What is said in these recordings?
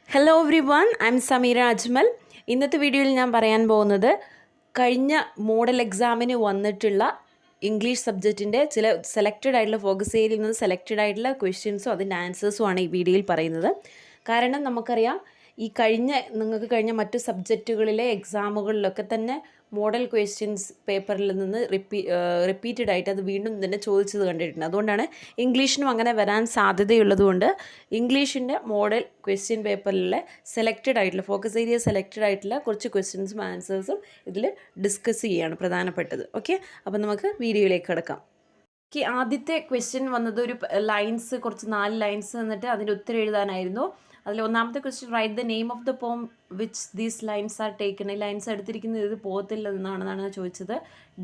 Hello every one, I M Sameera Ajmal. ഇന്നത്തെ വീഡിയോയിൽ ഞാൻ പറയാൻ പോകുന്നത് കഴിഞ്ഞ മോഡൽ എക്സാമിന് വന്നിട്ടുള്ള ഇംഗ്ലീഷ് സബ്ജക്റ്റിൻ്റെ ചില സെലക്റ്റഡ് ആയിട്ടുള്ള ഫോക്കസ് ഏരിയയിൽ നിന്ന് സെലക്റ്റഡ് ആയിട്ടുള്ള ക്വസ്റ്റ്യൻസും അതിൻ്റെ ആൻസേഴ്സും ആണ് ഈ വീഡിയോയിൽ പറയുന്നത്. കാരണം നമുക്കറിയാം നിങ്ങൾക്ക് കഴിഞ്ഞ മറ്റു സബ്ജക്റ്റുകളിലെ എക്സാമുകളിലൊക്കെ തന്നെ മോഡൽ ക്വസ്റ്റ്യൻസ് പേപ്പറിൽ നിന്ന് റിപ്പീറ്റഡ് ആയിട്ട് അത് വീണ്ടും തന്നെ ചോദിച്ചത് കണ്ടിട്ടുണ്ട്. അതുകൊണ്ടാണ് ഇംഗ്ലീഷിനും അങ്ങനെ വരാൻ സാധ്യതയുള്ളതുകൊണ്ട് ഇംഗ്ലീഷിൻ്റെ മോഡൽ ക്വസ്റ്റ്യൻ പേപ്പറിലെ സെലക്റ്റഡ് ആയിട്ടുള്ള ഫോക്കസ് ഏരിയ സെലക്റ്റഡ് ആയിട്ടുള്ള കുറച്ച് ക്വസ്റ്റ്യൻസും ആൻസേഴ്സും ഇതിൽ ഡിസ്കസ് ചെയ്യുകയാണ് പ്രധാനപ്പെട്ടത്. ഓക്കെ, അപ്പോൾ നമുക്ക് വീഡിയോയിലേക്ക് കിടക്കാം. ആദ്യത്തെ ക്വസ്റ്റ്യൻ വന്നത് ഒരു ലൈൻസ്, കുറച്ച് 4 ലൈൻസ് എന്നിട്ട് അതിൻ്റെ ഉത്തരം എഴുതാനായിരുന്നു. അതിൽ ഒന്നാമത്തെ question, write the name of the poem which these lines are taken. ഈ ലൈൻസ് എടുത്തിരിക്കുന്നത് ഇത് പോയത്തിൽ നിന്നാണെന്നാണ് ചോദിച്ചത്.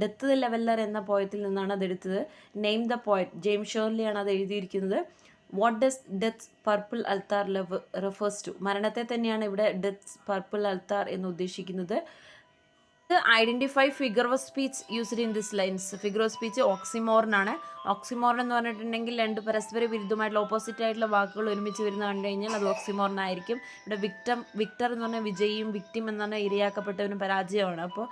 ഡെത്ത് ദ ലെവലർ എന്ന പോയത്തിൽ നിന്നാണ് അതെടുത്തത്. നെയിം ദ പോയറ്റ്, ജെയിംസ് ഷേർലിയാണ് അത് എഴുതിയിരിക്കുന്നത്. What does death purple altar refers to. മരണത്തെ തന്നെയാണ് ഇവിടെ ഡെത്ത് പർപ്പിൾ അൽത്താർ എന്ന് ഉദ്ദേശിക്കുന്നത്. Identify figure of speech used in this lines. Figure of speech ഓക്സിമോറിനാണ്. ഓക്സിമോറൻ എന്ന് പറഞ്ഞിട്ടുണ്ടെങ്കിൽ രണ്ട് പരസ്പര വിരുദ്ധമായിട്ടുള്ള ഓപ്പോസിറ്റ് ആയിട്ടുള്ള വാക്കുകൾ ഒരുമിച്ച് വരുന്ന കണ്ടു കഴിഞ്ഞാൽ അത് ഓക്സിമോറിനായിരിക്കും. ഇവിടെ വിക്ടർ എന്ന് പറഞ്ഞാൽ വിജയിയും വിക്ടിം എന്ന് പറഞ്ഞാൽ ഇരയാക്കപ്പെട്ടവനും പരാജയമാണ്. അപ്പോൾ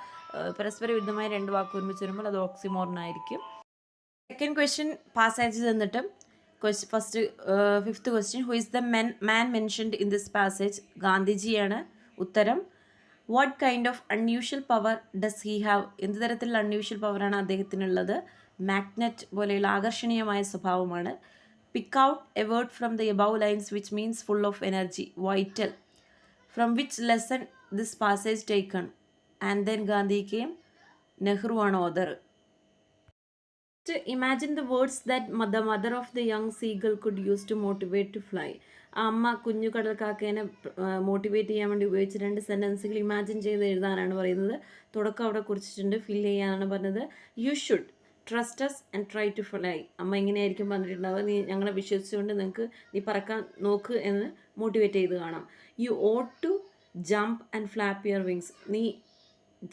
പരസ്പര വിരുദ്ധമായ രണ്ട് വാക്കുകൾ ഒരുമിച്ച് വരുമ്പോൾ അത് ഓക്സിമോറിനായിരിക്കും. സെക്കൻഡ് ക്വസ്റ്റ്യൻ പാസേജ് തന്നിട്ട് fifth question, who is the man mentioned in this passage. ഗാന്ധിജിയാണ് ഉത്തരം. What kind of unusual power does he have. എന്ത് തരത്തിലുള്ള അൺയൂഷ്വൽ പവറാണ് അദ്ദേഹത്തിനുള്ളത്. മാഗ്നറ്റ് പോലെയുള്ള ആകർഷണീയമായ സ്വഭാവമാണ്. Pick out a word from the above lines which means full of energy. Vital. From which lesson this passage taken. And then Gandhi came. Nehru ആണ് other. Imagine the words that the mother of the young seagull could use to motivate to fly. അമ്മ കുഞ്ഞു കടൽക്കാക്കേനെ motivate ചെയ്യാൻ വേണ്ടി ഉപയോഗിച്ച 2 സെൻറ്റൻസുകൾ imagine ചെയ്ത് എഴുതാനാണ് പറയുന്നത്. തുടക്കം അവിടെ കുറിച്ചിട്ടുണ്ട്, ഫിൽ ചെയ്യാനാണ് പറഞ്ഞത്. You should trust us and try to fly. അമ്മ ഇങ്ങനെയായിരിക്കും പറഞ്ഞിട്ടുണ്ടാവുക, നീ ഞങ്ങളെ വിശ്വസിച്ചുകൊണ്ട് നീ പറക്കാൻ നോക്ക് എന്ന് മോട്ടിവേറ്റ് ചെയ്ത് കാണാം. You ought to jump and flap your wings. നീ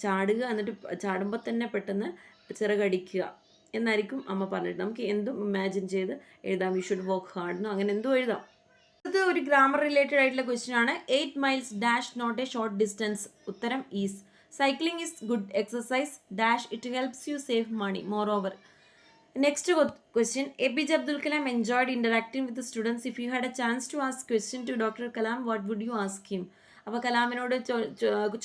ചാടുക, എന്നിട്ട് ചാടുമ്പോൾ തന്നെ പെട്ടെന്ന് ചിറകടിക്കുക എന്നായിരിക്കും അമ്മ പറഞ്ഞിട്ട്. നമുക്ക് എന്തും ഇമാജിൻ ചെയ്ത് എഴുതാം. യു ഷുഡ് വർക്ക് ഹാർഡ് എന്നോ അങ്ങനെ എന്തും എഴുതാം. ഇത് ഒരു ഗ്രാമർ റിലേറ്റഡ് ആയിട്ടുള്ള ക്വസ്റ്റ്യൻ ആണ്. 8 miles dash not a short distance. ഉത്തരം is. Cycling is good exercise dash it helps you save money more over. Next question, APJ Abdul Kalam enjoyed interacting with the students. If you had a chance to ask question to Dr. Kalam, what would you ask him? അപ്പോൾ കലാമിനോട്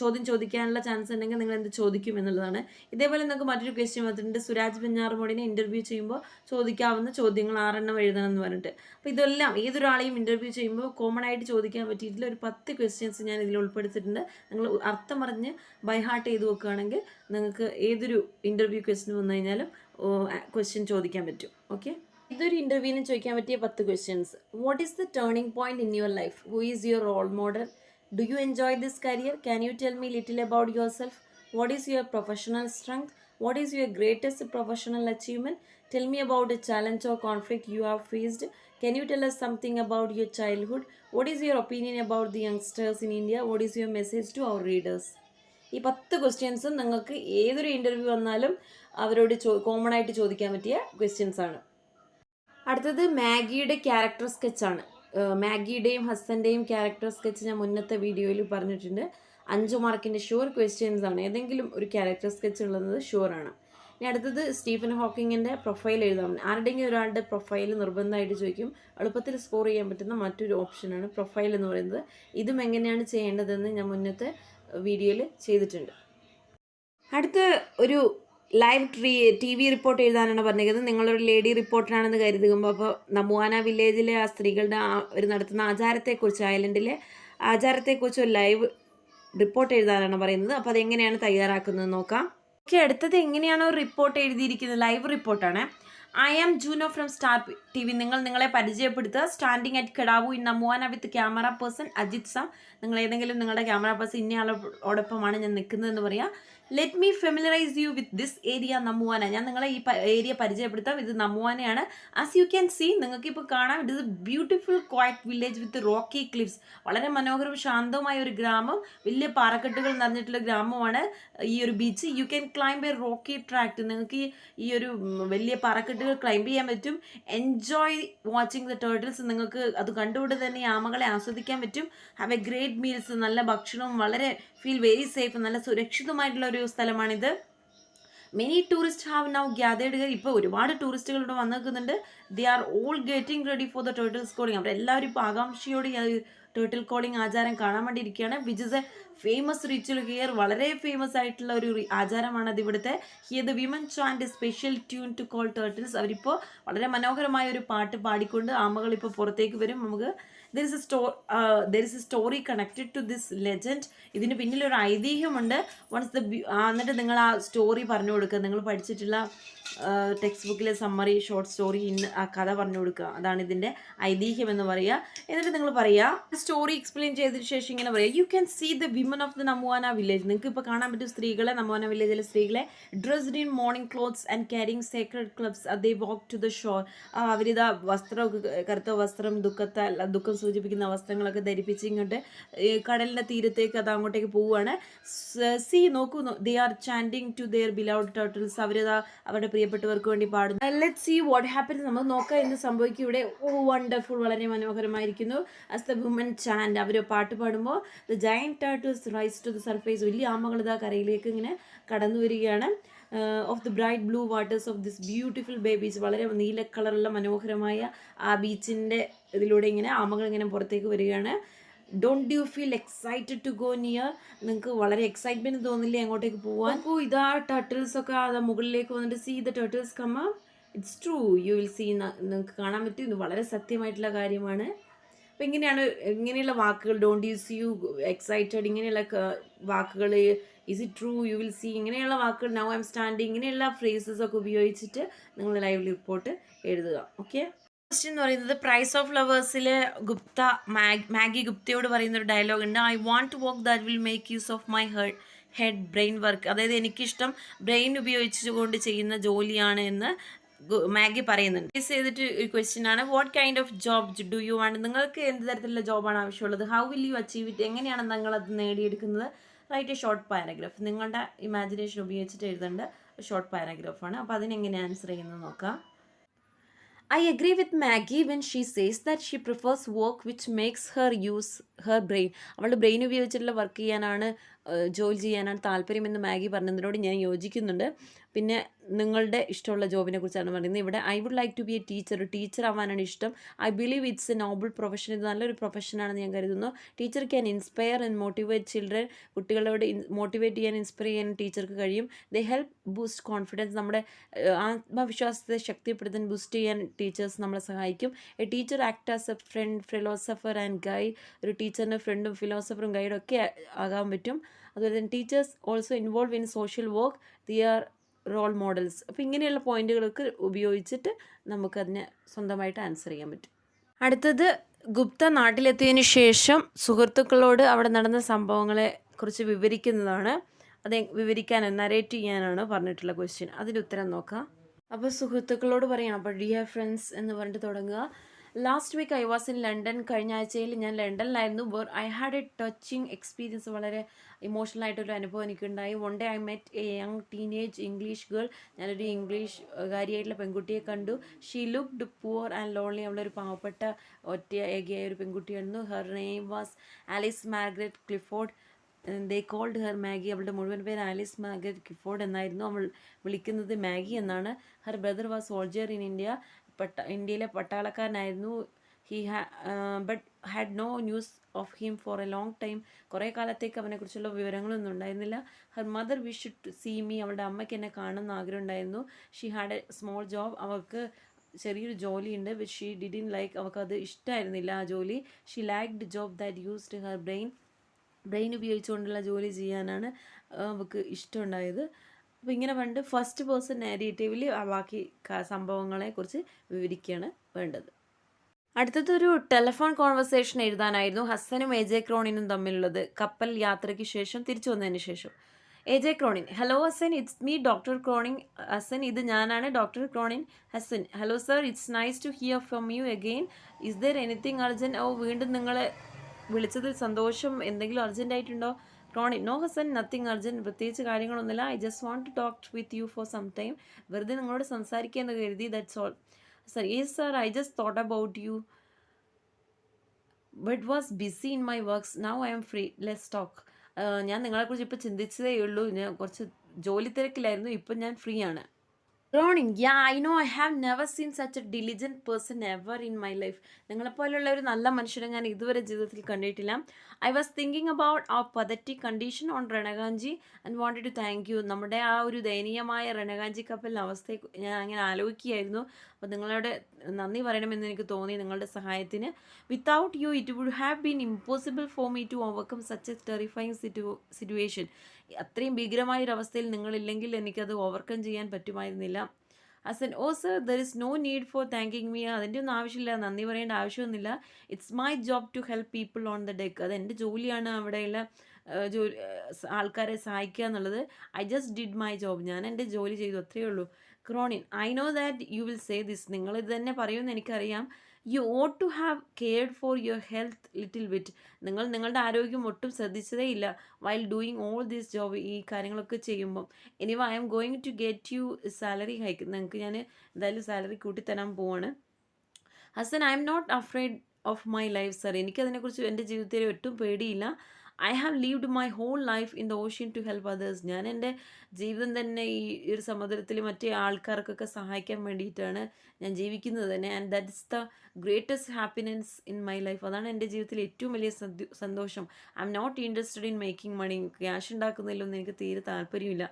ചോദ്യം ചോദിക്കാനുള്ള chance ഉണ്ടെങ്കിൽ നിങ്ങൾ എന്ത് ചോദിക്കും എന്നുള്ളതാണ്. ഇതേപോലെ നിങ്ങൾക്ക് മറ്റൊരു ക്വസ്റ്റ്യൻ വന്നിട്ടുണ്ട്. സുരാജ് വെഞ്ഞാറമൂടിനെ ഇൻ്റർവ്യൂ ചെയ്യുമ്പോൾ ചോദിക്കാവുന്ന ചോദ്യങ്ങൾ 6 എണ്ണം എഴുതണം എന്ന് പറഞ്ഞിട്ട്. അപ്പോൾ ഇതെല്ലാം ഏതൊരാളെയും ഇൻ്റർവ്യൂ ചെയ്യുമ്പോൾ കോമൺ ആയിട്ട് ചോദിക്കാൻ പറ്റിയിട്ടുള്ള ഒരു 10 ക്വസ്റ്റ്യൻസ് ഞാൻ ഇതിൽ ഉൾപ്പെടുത്തിയിട്ടുണ്ട്. നിങ്ങൾ അർത്ഥം പറഞ്ഞ് ബൈ ഹാർട്ട് ചെയ്ത് വെക്കുകയാണെങ്കിൽ നിങ്ങൾക്ക് ഏതൊരു ഇൻ്റർവ്യൂ ക്വസ്റ്റ്യൻ വന്നു കഴിഞ്ഞാലും ക്വസ്റ്റ്യൻ ചോദിക്കാൻ പറ്റും. ഓക്കെ, ഇതൊരു ഇൻ്റർവ്യൂവിന് ചോദിക്കാൻ പറ്റിയ 10 questions. What is the turning point in your life? Who is your role model? Do you enjoy this career? Can you tell me little about yourself? What is your professional strength? What is your greatest professional achievement? Tell me about a challenge or conflict you have faced. Can you tell us something about your childhood? What is your opinion about the youngsters in India? What is your message to our readers? ഈ 10 ക്വസ്റ്റ്യൻസും നിങ്ങൾക്ക് ഏതൊരു interview വന്നാലും അവരോട് common ആയിട്ട് ചോദിക്കാൻ പറ്റിയ questions ആണ്. അടുത്തത് മാഗിയുടെ ക്യാരക്ടർ സ്കെച്ചാണ്. മാഗിയുടെയും ഹസൻ്റെയും ക്യാരക്ടർ സ്കെച്ച് ഞാൻ മുന്നത്തെ വീഡിയോയിൽ പറഞ്ഞിട്ടുണ്ട്. 5 മാർക്കിൻ്റെ ഷുവർ ക്വസ്റ്റ്യൻസ് ആണ്. ഏതെങ്കിലും ഒരു ക്യാരക്ടർ സ്കെച്ച് ഉള്ളത് ഷുവറാണ്. ഇനി അടുത്തത് സ്റ്റീഫൻ ഹോക്കിങ്ങിൻ്റെ പ്രൊഫൈൽ എഴുതാം. ആരുടെയെങ്കിലും ഒരാളുടെ പ്രൊഫൈൽ നിർബന്ധമായിട്ട് ചോദിക്കും. എളുപ്പത്തിൽ സ്കോർ ചെയ്യാൻ പറ്റുന്ന മറ്റൊരു ഓപ്ഷനാണ് പ്രൊഫൈൽ എന്ന് പറയുന്നത്. ഇതും എങ്ങനെയാണ് ചെയ്യേണ്ടതെന്ന് ഞാൻ മുന്നത്തെ വീഡിയോയിൽ ചെയ്തിട്ടുണ്ട്. അടുത്ത ഒരു ലൈവ് TV റിപ്പോർട്ട് എഴുതാനാണ് പറഞ്ഞിരിക്കുന്നത്. നിങ്ങളൊരു ലേഡി റിപ്പോർട്ടറാണെന്ന് കരുതുമ്പോൾ അപ്പോൾ നമുവാന വില്ലേജിലെ ആ സ്ത്രീകളുടെ ഒരു നടത്തുന്ന ആചാരത്തെക്കുറിച്ച്, ഐലൻഡിലെ ആചാരത്തെക്കുറിച്ച് ഒരു ലൈവ് റിപ്പോർട്ട് എഴുതാനാണ് പറയുന്നത്. അപ്പോൾ അതെങ്ങനെയാണ് തയ്യാറാക്കുന്നത് നോക്കാം. ഓക്കെ, അടുത്തത് എങ്ങനെയാണോ റിപ്പോർട്ട് എഴുതിയിരിക്കുന്നത്, ലൈവ് റിപ്പോർട്ടാണ്. I am Juno from Star TV. നിങ്ങളെ പരിചയപ്പെടുത്തുക. Standing at Kedawu in Nammuvana with camera person Ajith സം. നിങ്ങൾ ഏതെങ്കിലും നിങ്ങളുടെ ക്യാമറ പേഴ്സൺ ഇന്നയാളോടൊപ്പമാണ് ഞാൻ നിൽക്കുന്നതെന്ന് പറയാം. Let me familiarize you with this area Nammuvana. ഞാൻ നിങ്ങളെ ഈ ഏരിയ പരിചയപ്പെടുത്താം. ഇത് നമ്മുവാനയാണ്. ആസ് യു ക്യാൻ സീ, നിങ്ങൾക്ക് ഇപ്പോൾ കാണാം, it is a beautiful quiet village with rocky cliffs. വളരെ മനോഹരവും ശാന്തവുമായ ഒരു ഗ്രാമം, വലിയ പാറക്കെട്ടുകൾ നിറഞ്ഞിട്ടുള്ള ഗ്രാമമാണ് ഈ ഒരു beach. You can climb A Rocky tract. നിങ്ങൾക്ക് ഈ ഒരു വലിയ പാറക്കെട്ടുകൾ ക്ലൈംബ് ചെയ്യാൻ പറ്റും. Enjoy watching the turtles. നിങ്ങൾക്ക് അത് കണ്ടുകൊണ്ട് തന്നെ ഈ ആമകളെ ആസ്വദിക്കാൻ പറ്റും. Have A great meals. നല്ല ഭക്ഷണവും, വളരെ ഫീൽ വെരി സേഫ്, നല്ല സുരക്ഷിതമായിട്ടുള്ള ഒരു സ്ഥലമാണിത്. Many tourist have now gathered here. ഇപ്പോൾ ഒരുപാട് ടൂറിസ്റ്റുകൾ ഇവിടെ വന്ന് നിൽക്കുന്നുണ്ട്. They are all getting ready for the turtles calling. അവരെല്ലാവരും ഇപ്പോൾ ആകാംക്ഷയോടെ ടേർട്ടിൽ കോളിംഗ് ആചാരം കാണാൻ വേണ്ടി ഇരിക്കുകയാണ്. Which is a famous ritual here. വളരെ ഫേമസ് ആയിട്ടുള്ള ഒരു ആചാരമാണ് അത് ഇവിടുത്തെ. Here the women chant a special tune to call turtles. അവരിപ്പോൾ വളരെ മനോഹരമായ ഒരു പാട്ട് പാടിക്കൊണ്ട് ആമകൾ ഇപ്പോൾ പുറത്തേക്ക് വരും. നമുക്ക് there is a story connected to this legend. ഇതിന് പിന്നിലൊരു ഐതിഹ്യമുണ്ട്. എന്നിട്ട് നിങ്ങൾ ആ സ്റ്റോറി പറഞ്ഞു കൊടുക്കുക. നിങ്ങൾ പഠിച്ചിട്ടുള്ള ടെക്സ്റ്റ് ബുക്കിലെ സമ്മറി ഷോർട്ട് സ്റ്റോറി ആ കഥ പറഞ്ഞു കൊടുക്കുക. അതാണ് ഇതിൻ്റെ ഐതിഹ്യം എന്ന് പറയുക. എന്നിട്ട് നിങ്ങൾ പറയുക, സ്റ്റോറി എക്സ്പ്ലെയിൻ ചെയ്തതിന് ശേഷം ഇങ്ങനെ പറയുക, you can see the women of the Nammuvana village. നിങ്ങൾക്ക് ഇപ്പോൾ കാണാൻ പറ്റും സ്ത്രീകളെ, നമ്മുവാന വില്ലേജിലെ സ്ത്രീകളെ, dressed in mourning clothes and carrying sacred clubs. They walk to the shore. അവരിതാ വസ്ത്രമൊക്കെ, കറുത്ത വസ്ത്രം, ദുഃഖം സൂചിപ്പിക്കുന്ന വസ്ത്രങ്ങളൊക്കെ ധരിപ്പിച്ച് ഇങ്ങോട്ട് കടലിൻ്റെ തീരത്തേക്ക് അത് അങ്ങോട്ടേക്ക് പോവുകയാണ്. സീ നോക്കൂ, they are chanting to their beloved turtles. അവരിതാ അവരുടെ പ്രിയപ്പെട്ടവർക്ക് വേണ്ടി പാടുന്നു. Let's see what happens. നമ്മൾ നോക്കാം എന്ത് സംഭവിക്കും ഇവിടെ. ഓ വണ്ടർഫുൾ, വളരെ മനോഹരമായിരിക്കുന്നു. ആസ് ദ വുമൻ ചാൻഡ്, അവർ പാട്ട് പാടുമ്പോൾ the giant turtles rise to the surface. വലിയ ആമകൾ ഇതാ കരയിലേക്ക് ഇങ്ങനെ കടന്നു വരികയാണ്. Of the bright blue waters of this beautiful bay beach. വളരെ നീല കളറുള്ള മനോഹരമായ ആ ബീച്ചിൻ്റെ ഇതിലൂടെ ഇങ്ങനെ ആമകൾ ഇങ്ങനെ പുറത്തേക്ക് വരികയാണ്. Don't you feel excited to go near. നിങ്ങൾക്ക് വളരെ എക്സൈറ്റ്മെൻറ്റ് തോന്നില്ലേ അങ്ങോട്ടേക്ക് പോകാൻ? അപ്പോൾ ഇതാ ടർട്ടിൽസ് ഒക്കെ അതാ മുകളിലേക്ക് വന്നിട്ട് see the turtles come up. It's true, you will see. നിങ്ങൾക്ക് കാണാൻ പറ്റും, ഇത് വളരെ സത്യമായിട്ടുള്ള കാര്യമാണ്. അപ്പോൾ ഇങ്ങനെയുള്ള വാക്കുകൾ, don't you see, you excited, ഇങ്ങനെയുള്ള വാക്കുകൾ, is it true, you will see, ഇങ്ങനെയുള്ള വാക്കുകൾ, നൗ ഐ എം സ്റ്റാൻഡിങ്, ഇങ്ങനെയുള്ള ഫ്രേസസ് ഒക്കെ ഉപയോഗിച്ചിട്ട് നിങ്ങൾ ലൈവ് റിപ്പോർട്ട് എഴുതുക. ഓക്കെ. ക്വസ്റ്റ്യൻ എന്ന് പറയുന്നത് പ്രൈസ് ഓഫ് ലവേഴ്സിലെ മാഗി ഗുപ്തയോട് പറയുന്ന ഒരു ഡയലോഗ് ഉണ്ട്. I want to work that will make use of my head brain work. അതായത് എനിക്കിഷ്ടം ബ്രെയിൻ ഉപയോഗിച്ചുകൊണ്ട് ചെയ്യുന്ന ജോലിയാണ് എന്ന് മാഗി പറയുന്നുണ്ട്. ബേസ് ചെയ്തിട്ട് ഒരു ക്വസ്റ്റ്യൻ ആണ്, what kind of job do you want. നിങ്ങൾക്ക് എന്ത് തരത്തിലുള്ള ജോബാണ് ആവശ്യമുള്ളത്? How will you achieve it. എങ്ങനെയാണ് നിങ്ങളത് നേടിയെടുക്കുന്നത്? Write a short paragraph. നിങ്ങളുടെ ഇമാജിനേഷൻ ഉപയോഗിച്ചിട്ട് എഴുതേണ്ട ഷോർട്ട് പാരഗ്രാഫാണ്. അപ്പോൾ അതിനെങ്ങനെ ആൻസർ ചെയ്യുന്നത് നോക്കാം. I agree with Maggie when she says that she prefers work which makes her use her brain. അവളുടെ ബ്രെയിൻ ഉപയോഗിച്ചിട്ടുള്ള വർക്ക് ചെയ്യാനാണ്, ജോലി ചെയ്യാനാണ് താല്പര്യമെന്ന് മാഗി പറഞ്ഞതിനോട് ഞാൻ യോജിക്കുന്നുണ്ട്. പിന്നെ നിങ്ങളുടെ ഇഷ്ടമുള്ള ജോബിനെ കുറിച്ചാണ് പറയുന്നത്. ഇവിടെ I would like to be a teacher ആവാനാണ് ഇഷ്ടം. I believe it's a noble profession. ഇത് നല്ലൊരു പ്രൊഫഷനാണെന്ന് ഞാൻ കരുതുന്നു. Teacher can inspire and motivate children. കുട്ടികളോട് മോട്ടിവേറ്റ് ചെയ്യാൻ, ഇൻസ്പയർ ചെയ്യാൻ ടീച്ചർക്ക് കഴിയും. They help boost confidence. നമ്മുടെ ആത്മവിശ്വാസത്തെ ശക്തിപ്പെടുത്താൻ, ബൂസ്റ്റ് ചെയ്യാൻ ടീച്ചേഴ്സ് നമ്മളെ സഹായിക്കും. A teacher act as a friend, philosopher and guide. ഒരു ടീച്ചറിന് ഫ്രണ്ടും ഫിലോസഫറും ഗൈഡും ഒക്കെ ആകാൻ പറ്റും. അതുപോലെ തന്നെ teachers also involve in social work. They are role models. അപ്പോൾ ഇങ്ങനെയുള്ള പോയിന്റുകളൊക്കെ ഉപയോഗിച്ചിട്ട് നമുക്കതിനെ സ്വന്തമായിട്ട് ആൻസർ ചെയ്യാൻ പറ്റും. അടുത്തത്, ഗുപ്ത നാട്ടിലെത്തിയതിന് ശേഷം സുഹൃത്തുക്കളോട് അവിടെ നടന്ന സംഭവങ്ങളെ കുറിച്ച് വിവരിക്കുന്നതാണ്. അത് നരേറ്റ് ചെയ്യാനാണ് പറഞ്ഞിട്ടുള്ള ക്വസ്റ്റ്യൻ. അതിൻ്റെ ഉത്തരം നോക്കാം. അപ്പോൾ സുഹൃത്തുക്കളോട് പറയണം. അപ്പോൾ ഡിയർ ഫ്രണ്ട്സ് എന്ന് പറഞ്ഞിട്ട് തുടങ്ങുക. Last week I was in London. കഴിഞ്ഞ ആഴ്ചയിൽ ഞാൻ ലണ്ടനിലായിരുന്നു. I had a touching experience. വളരെ ഇമോഷണൽ ആയിട്ടൊരു അനുഭവം എനിക്കുണ്ടായി. One day I met a young teenage English girl. ഞാനൊരു ഇംഗ്ലീഷുകാരിയായിട്ടുള്ള പെൺകുട്ടിയെ കണ്ടു. She looked poor and lonely. അവളൊരു പാവപ്പെട്ട ഏകയായ ഒരു പെൺകുട്ടിയായിരുന്നു. Her name was Alice Margaret Clifford. They called her Maggie. അവളുടെ മുഴുവൻ പേര് ആലിസ് മാർഗരറ്റ് ക്ലിഫോർഡ് എന്നായിരുന്നു. അവൾ വിളിക്കുന്നത് മാഗി എന്നാണ്. Her brother was soldier in India. ഇന്ത്യയിലെ പട്ടാളക്കാരനായിരുന്നു. But had no news of him for a long time. കുറേ കാലത്തേക്ക് അവനെക്കുറിച്ചുള്ള വിവരങ്ങളൊന്നും ഉണ്ടായിരുന്നില്ല. Her mother wish to see me. അവളുടെ അമ്മയ്ക്ക് എന്നെ കാണുന്ന ആഗ്രഹം ഉണ്ടായിരുന്നു. She had a small job. അവൾക്ക് ചെറിയൊരു ജോലിയുണ്ട്. Which she didn't like. അവൾക്കത് ഇഷ്ടമായിരുന്നില്ല ആ ജോലി. She liked job that used her brain ഉപയോഗിച്ചുകൊണ്ടുള്ള ജോലി ചെയ്യാനാണ് അവൾക്ക് ഇഷ്ടമുണ്ടായത്. അപ്പോൾ ഇങ്ങനെ പണ്ട് ഫസ്റ്റ് പേഴ്സൺ നാരേറ്റീവിൽ ബാക്കി സംഭവങ്ങളെക്കുറിച്ച് വിവരിക്കുകയാണ് വേണ്ടത്. അടുത്തതൊരു ടെലിഫോൺ കോൺവെർസേഷൻ എഴുതാനായിരുന്നു ഹസ്സനും എ ജെ ക്രോണിനും തമ്മിലുള്ളത്. കപ്പൽ യാത്രയ്ക്ക് ശേഷം, തിരിച്ചു വന്നതിന് ശേഷം. AJ Cronin. Hello, Hassan. It's me, Dr. Cronin. Hassan, ഇത് ഞാനാണ് doctor Cronin. Hassan, hello sir, it's nice to hear from you again. Is there anything urgent? Oh, വീണ്ടും നിങ്ങളെ വിളിച്ചതിൽ സന്തോഷം. എന്തെങ്കിലും അർജൻറ്റ് ആയിട്ടുണ്ടോ? Cronin, no Hassan, nothing urgent. പ്രത്യേകിച്ച് കാര്യങ്ങളൊന്നുമില്ല. I just want to talk with you for some time. വെറുതെ നിങ്ങളോട് സംസാരിക്കുക എന്ന് കരുതി. That's all. Sir, yes sir, I just thought about you but was busy in my works. Now I am free, let's talk. ഞാൻ നിങ്ങളെക്കുറിച്ച് ഇപ്പോൾ ചിന്തിച്ചതേ ഉള്ളൂ. ഞാൻ കുറച്ച് ജോലി തിരക്കിലായിരുന്നു. ഇപ്പം ഞാൻ ഫ്രീ ആണ്. Ronin, yeah, I know. I have never seen such a diligent person ever in my life. നിങ്ങളെപ്പോലുള്ള ഒരു നല്ല മനുഷ്യനെ ഞാൻ ഇതുവരെ ജീവിതത്തിൽ കണ്ടിട്ടില്ല. I was thinking about a pathetic condition on Renaganji and wanted to thank you. നമ്മുടെ ആ ഒരു ദയനീയമായ റെനഗാഞ്ചി കപ്പലിൻ്റെ അവസ്ഥയെ ഞാൻ അങ്ങനെ ആലോചിക്കുകയായിരുന്നു. അപ്പോൾ നിങ്ങളോട് നന്ദി പറയണമെന്ന് എനിക്ക് തോന്നി, നിങ്ങളുടെ സഹായത്തിന്. Without you it would have been impossible for me to overcome such a terrifying situation. അത്രയും ഭീകരമായൊരവസ്ഥയിൽ നിങ്ങളില്ലെങ്കിൽ എനിക്കത് ഓവർകം ചെയ്യാൻ പറ്റുമായിരുന്നില്ല. Hassan, oh sir, there is no need for thanking me. അതിൻ്റെ ഒന്നും ആവശ്യമില്ല, നന്ദി പറയേണ്ട ആവശ്യമൊന്നുമില്ല. It's my job to help people on the deck. അത് എൻ്റെ ജോലിയാണ് അവിടെയുള്ള ജോലി ആൾക്കാരെ സഹായിക്കുക എന്നുള്ളത്. I just did my job. ഞാൻ എൻ്റെ ജോലി ചെയ്തു, അത്രയേ ഉള്ളൂ. Cronin, I know that you will say this. നിങ്ങളിത് തന്നെ പറയുമെന്ന് എനിക്കറിയാം. You ought to have cared for your health little bit. നിങ്ങൾ നിങ്ങളുടെ ആരോഗ്യം ഒട്ടും ശ്രദ്ധിച്ചതേ ഇല്ല while doing all this job. ഈ കാര്യങ്ങളൊക്കെ ചെയ്യുമ്പം. Anyway I am going to get you salary hike. നിങ്ങൾക്ക് ഞാൻ എന്തായാലും സാലറി കൂട്ടിത്തരാൻ പോവാണ്. Hassan, I am not afraid of my life sir. എനിക്കതിനെക്കുറിച്ച് എൻ്റെ ജീവിതത്തിൽ ഒട്ടും പേടിയില്ല. I have lived my whole life in the ocean to help others. ഞാൻ എൻ്റെ ജീവിതം തന്നെ ഈ ഒരു സമുദ്രത്തിൽ മറ്റേ ആൾക്കാർക്കൊക്കെ സഹായിക്കാൻ വേണ്ടിയിട്ടാണ് ഞാൻ ജീവിക്കുന്നത് തന്നെ. And that is the greatest happiness in my life. അതാണ് എൻ്റെ ജീവിതത്തിൽ ഏറ്റവും വലിയ സന്തോഷം. I am not interested in making money. Cash ഉണ്ടാക്കുന്നതിലൊന്നും എനിക്ക് തീരെ താല്പര്യമില്ല.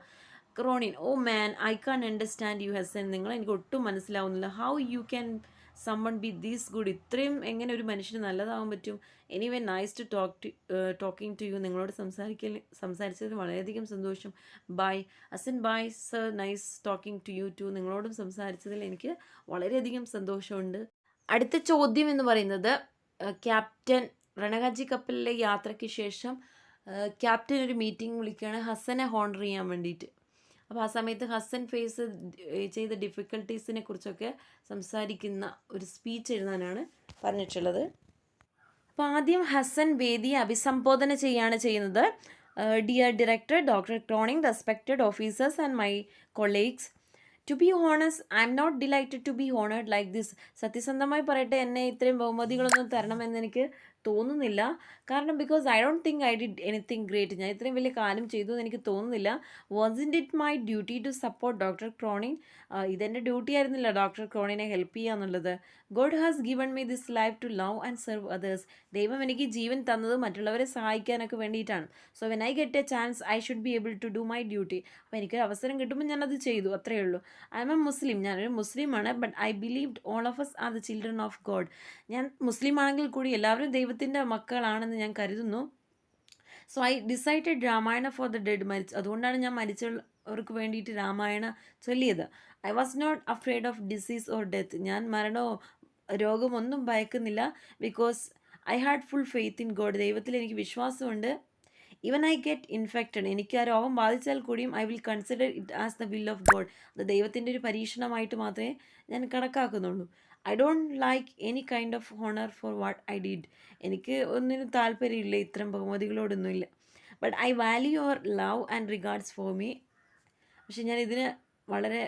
Cronin, oh man, I can't understand you Hassan. നിങ്ങൾ എനിക്ക് ഒട്ടും മനസ്സിലാവുന്നില്ല. How you can someone be these good. ഇത്രയും എങ്ങനെ ഒരു മനുഷ്യന് നല്ലതാവാൻ പറ്റും? Anyway, nice to talking to you. നിങ്ങളോട് സംസാരിച്ചതിൽ വളരെയധികം സന്തോഷം. Bye Hassan. Bye sir, nice talking to you too. നിങ്ങളോടും സംസാരിച്ചതിൽ എനിക്ക് വളരെയധികം സന്തോഷമുണ്ട്. അടുത്ത ചോദ്യം എന്ന് പറയുന്നത്, ക്യാപ്റ്റൻ റെനഗാഞ്ചി കപ്പലിലെ യാത്രയ്ക്ക് ശേഷം ക്യാപ്റ്റൻ ഒരു മീറ്റിംഗ് വിളിക്കുകയാണ് ഹസനെ ഹോണർ ചെയ്യാൻ വേണ്ടിയിട്ട്. അപ്പോൾ ആ സമയത്ത് ഹസൻ ഫേസ് ചെയ്ത ഡിഫിക്കൽട്ടീസിനെ കുറിച്ചൊക്കെ സംസാരിക്കുന്ന ഒരു സ്പീച്ച് എഴുതാനാണ് പറഞ്ഞിട്ടുള്ളത്. അപ്പോൾ ആദ്യം ഹസൻ വേദിയെ അഭിസംബോധന ചെയ്യുന്നത്. Dear director doctor Cronin, respected officers and my colleagues, to be honest, I am not delighted to be honoured like this. സത്യസന്ധമായി പറയട്ടെ, എന്നെ ഇത്രയും ബഹുമതികളൊന്നും തരണമെന്ന് എനിക്ക് തോന്നുന്നില്ല. കാരണം because I don't think I did anything great. ഞാൻ ഇത്രയും വലിയ കാര്യം ചെയ്തു എന്ന് എനിക്ക് തോന്നുന്നില്ല. Wasn't it my duty to support doctor Cronin? ഇതെൻ്റെ ഡ്യൂട്ടി ആയിരുന്നില്ല ഡോക്ടർ ക്രോണിനെ ഹെൽപ്പ് ചെയ്യുക എന്നുള്ളത്. God has given me this life to love and serve others. ദൈവം എനിക്ക് ജീവൻ തന്നത് മറ്റുള്ളവരെ സഹായിക്കാനൊക്കെ വേണ്ടിയിട്ടാണ്. So when I get a chance I should be able to do my duty. അപ്പോൾ എനിക്കൊരു അവസരം കിട്ടുമ്പോൾ ഞാനത് ചെയ്തു, അത്രയേ ഉള്ളൂ. I am a Muslim. ഞാനൊരു മുസ്ലിമാണ്. But I believed all of us are the children of God. ഞാൻ മുസ്ലിം ആണെങ്കിൽ കൂടി എല്ലാവരും ദൈവത്തിൻ്റെ മക്കളാണെന്ന് ഞാൻ കരുതുന്നു. So I decided Ramayana for the dead. അതുകൊണ്ടാണ് ഞാൻ മരിച്ചവർക്ക് വേണ്ടിയിട്ട് രാമായണ ചൊല്ലിയത്. I was not afraid of disease or death. ഞാൻ മരണമോ രോഗമൊന്നും ഭയക്കുന്നില്ല. Because I had full faith in God. ദൈവത്തിൽ എനിക്ക് വിശ്വാസമുണ്ട്. Even I get infected. എനിക്ക് ആ രോഗം ബാധിച്ചാൽ കൂടിയും I will consider it as the will of God. അത് ദൈവത്തിൻ്റെ ഒരു പരീക്ഷണമായിട്ട് മാത്രമേ ഞാൻ കണക്കാക്കുന്നുള്ളൂ. I don't like any kind of honour for what I did. എനിക്ക് ഒന്നിനും താല്പര്യമില്ല, ഇത്തരം ബഹുമതികളോടൊന്നുമില്ല. But I value your love and regards for me. പക്ഷെ ഞാൻ ഇതിന് വളരെ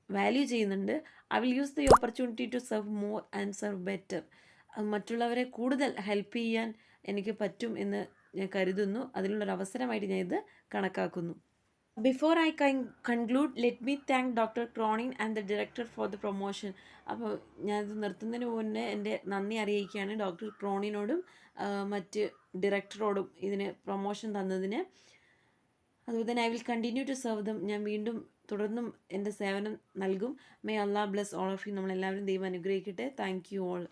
വാല്യൂ ചെയ്യുന്നുണ്ട്. I will use the opportunity to serve more and serve better. മറ്റുള്ളവരെ കൂടുതൽ ഹെൽപ്പ് ചെയ്യാൻ എനിക്ക് പറ്റും എന്ന് ഞാൻ കരുതുന്നു. അതിനുള്ളൊരു അവസരമായിട്ട് ഞാൻ ഇത് കണക്കാക്കുന്നു. Before I conclude, let me thank doctor Cronin and the director for the promotion. അപ്പോൾ ഞാനിത് നിർത്തുന്നതിന് മുന്നേ എൻ്റെ നന്ദി അറിയിക്കുകയാണ് ഡോക്ടർ ക്രോണിനോടും മറ്റ് ഡയറക്ടറോടും ഇതിന് പ്രൊമോഷൻ തന്നതിന്. അതുപോലെ തന്നെ I will continue to serve them. ഞാൻ വീണ്ടും തുടർന്നും എൻ്റെ സേവനം നൽകും. May Allah bless all of you. നമ്മളെല്ലാവരും ദൈവം അനുഗ്രഹിക്കട്ടെ. Thank you all.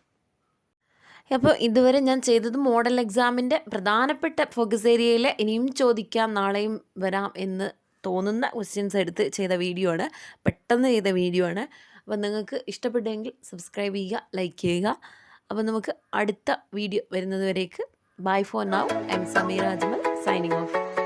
അപ്പോൾ ഇതുവരെ ഞാൻ ചെയ്തത് മോഡൽ എക്സാമിൻ്റെ പ്രധാനപ്പെട്ട ഫോക്കസ് ഏരിയയിൽ ഇനിയും ചോദിക്കാം, നാളെയും വരാം എന്ന് തോന്നുന്ന ക്വസ്റ്റ്യൻസ് എടുത്ത് ചെയ്ത വീഡിയോ ആണ്. പെട്ടെന്ന് ചെയ്ത വീഡിയോ ആണ്. അപ്പോൾ നിങ്ങൾക്ക് ഇഷ്ടപ്പെട്ടെങ്കിൽ സബ്സ്ക്രൈബ് ചെയ്യുക, ലൈക്ക് ചെയ്യുക. അപ്പോൾ നമുക്ക് അടുത്ത വീഡിയോ വരുന്നത് വരേക്ക് bye for now. I am Sameera Ajmal signing of.